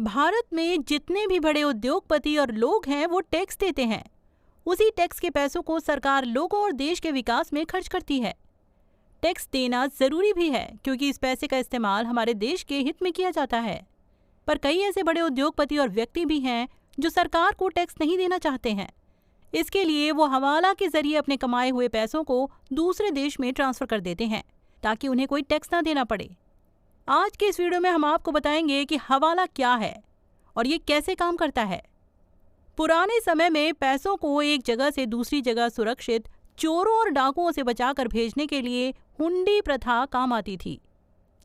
भारत में जितने भी बड़े उद्योगपति और लोग हैं वो टैक्स देते हैं। उसी टैक्स के पैसों को सरकार लोगों और देश के विकास में खर्च करती है। टैक्स देना जरूरी भी है क्योंकि इस पैसे का इस्तेमाल हमारे देश के हित में किया जाता है। पर कई ऐसे बड़े उद्योगपति और व्यक्ति भी हैं जो सरकार को टैक्स नहीं देना चाहते हैं। इसके लिए वो हवाला के जरिए अपने कमाए हुए पैसों को दूसरे देश में ट्रांसफर कर देते हैं ताकि उन्हें कोई टैक्स ना देना पड़े। आज के इस वीडियो में हम आपको बताएंगे कि हवाला क्या है और ये कैसे काम करता है। पुराने समय में पैसों को एक जगह से दूसरी जगह सुरक्षित चोरों और डाकुओं से बचाकर भेजने के लिए हुंडी प्रथा काम आती थी,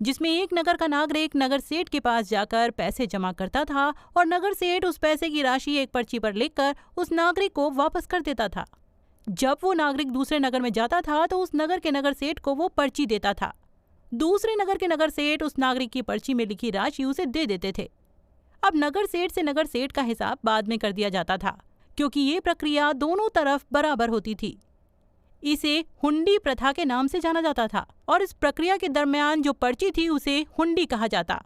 जिसमें एक नगर का नागरिक नगर सेठ के पास जाकर पैसे जमा करता था और नगर सेठ उस पैसे की राशि एक पर्ची पर लिखकर उस नागरिक को वापस कर देता था। जब वो नागरिक दूसरे नगर में जाता था तो उस नगर के नगर सेठ को वो पर्ची देता था। दूसरे नगर के नगर सेठ उस नागरिक की पर्ची में लिखी राशि उसे दे देते थे। अब नगर सेठ से नगर सेठ का हिसाब बाद में कर दिया जाता था क्योंकि ये प्रक्रिया दोनों तरफ बराबर होती थी। इसे हुंडी प्रथा के नाम से जाना जाता था और इस प्रक्रिया के दरमियान जो पर्ची थी उसे हुंडी कहा जाता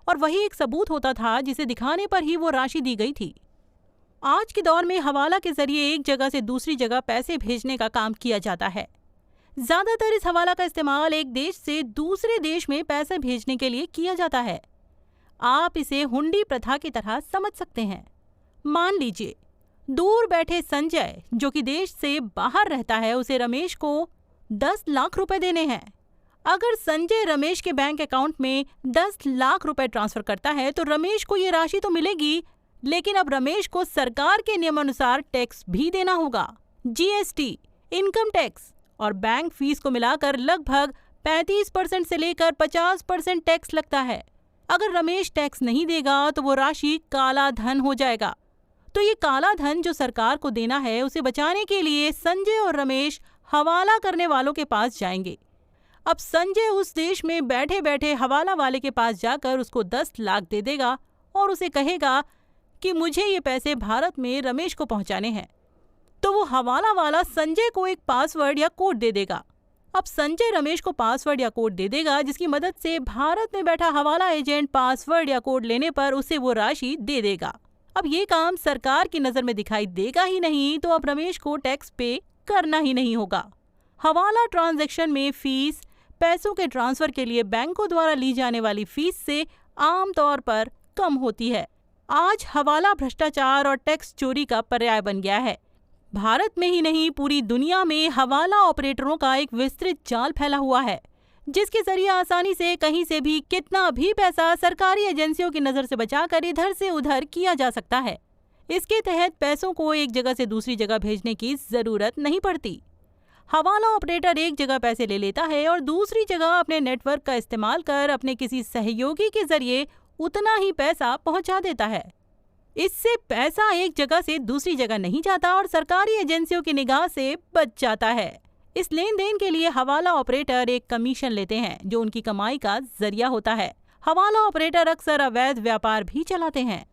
और वही एक सबूत होता था जिसे दिखाने पर ही वो राशि दी गई थी। आज के दौर में हवाला के जरिए एक जगह से दूसरी जगह पैसे भेजने का काम किया जाता है। ज्यादातर इस हवाला का इस्तेमाल एक देश से दूसरे देश में पैसे भेजने के लिए किया जाता है। आप इसे हुंडी प्रथा की तरह समझ सकते हैं। मान लीजिए दूर बैठे संजय जो कि देश से बाहर रहता है, उसे रमेश को 10 लाख रुपए देने हैं। अगर संजय रमेश के बैंक अकाउंट में 10 लाख रुपए ट्रांसफर करता है तो रमेश को ये राशि तो मिलेगी, लेकिन अब रमेश को सरकार के नियमानुसार टैक्स भी देना होगा। जीएसटी, इनकम टैक्स और बैंक फीस को मिलाकर लगभग 35% से लेकर 50% टैक्स लगता है। अगर रमेश टैक्स नहीं देगा तो वो राशि काला धन हो जाएगा। तो ये काला धन जो सरकार को देना है उसे बचाने के लिए संजय और रमेश हवाला करने वालों के पास जाएंगे। अब संजय उस देश में बैठे बैठे हवाला वाले के पास जाकर उसको 10 लाख दे देगा और उसे कहेगा कि मुझे ये पैसे भारत में रमेश को पहुंचाने हैं। तो वो हवाला वाला संजय को एक पासवर्ड या कोड दे देगा। अब संजय रमेश को पासवर्ड या कोड दे देगा जिसकी मदद से भारत में बैठा हवाला एजेंट पासवर्ड या कोड लेने पर उसे वो राशि दे देगा। अब ये काम सरकार की नजर में दिखाई देगा ही नहीं तो अब रमेश को टैक्स पे करना ही नहीं होगा। हवाला ट्रांजैक्शन में फीस पैसों के ट्रांसफर के लिए बैंकों द्वारा ली जाने वाली फीस से आमतौर पर कम होती है। आज हवाला भ्रष्टाचार और टैक्स चोरी का पर्याय बन गया है। भारत में ही नहीं पूरी दुनिया में हवाला ऑपरेटरों का एक विस्तृत जाल फैला हुआ है, जिसके जरिए आसानी से कहीं से भी कितना भी पैसा सरकारी एजेंसियों की नजर से बचाकर इधर से उधर किया जा सकता है। इसके तहत पैसों को एक जगह से दूसरी जगह भेजने की जरूरत नहीं पड़ती। हवाला ऑपरेटर एक जगह पैसे ले लेता है और दूसरी जगह अपने नेटवर्क का इस्तेमाल कर अपने किसी सहयोगी के जरिए उतना ही पैसा पहुंचा देता है। इससे पैसा एक जगह से दूसरी जगह नहीं जाता और सरकारी एजेंसियों की निगाह से बच जाता है। इस लेन देन के लिए हवाला ऑपरेटर एक कमीशन लेते हैं जो उनकी कमाई का जरिया होता है। हवाला ऑपरेटर अक्सर अवैध व्यापार भी चलाते हैं।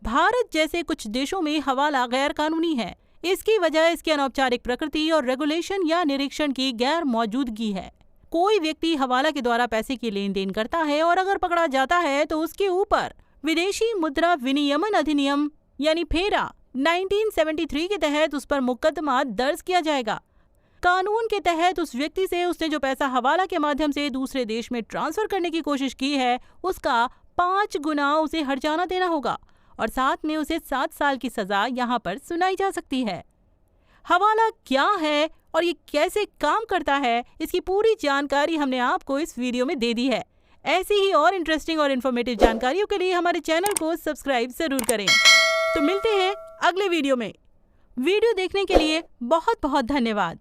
भारत जैसे कुछ देशों में हवाला गैर कानूनी है। इसकी वजह इसकी अनौपचारिक प्रकृति और रेगुलेशन या निरीक्षण की गैर मौजूदगी है। कोई व्यक्ति हवाला के द्वारा पैसे की लेन देन करता है और अगर पकड़ा जाता है तो उसके ऊपर विदेशी मुद्रा विनियमन अधिनियम यानी फेरा 1973 के तहत उस पर मुकदमा दर्ज किया जाएगा। कानून के तहत उस व्यक्ति से उसने जो पैसा हवाला के माध्यम से दूसरे देश में ट्रांसफर करने की कोशिश की है उसका 5 गुना उसे हर्जाना देना होगा और साथ में उसे 7 साल की सजा यहाँ पर सुनाई जा सकती है। हवाला क्या है और ये कैसे काम करता है, इसकी पूरी जानकारी हमने आपको इस वीडियो में दे दी है। ऐसी ही और इंटरेस्टिंग और इन्फॉर्मेटिव जानकारियों के लिए हमारे चैनल को सब्सक्राइब जरूर करें। तो मिलते हैं अगले वीडियो में। वीडियो देखने के लिए बहुत बहुत धन्यवाद।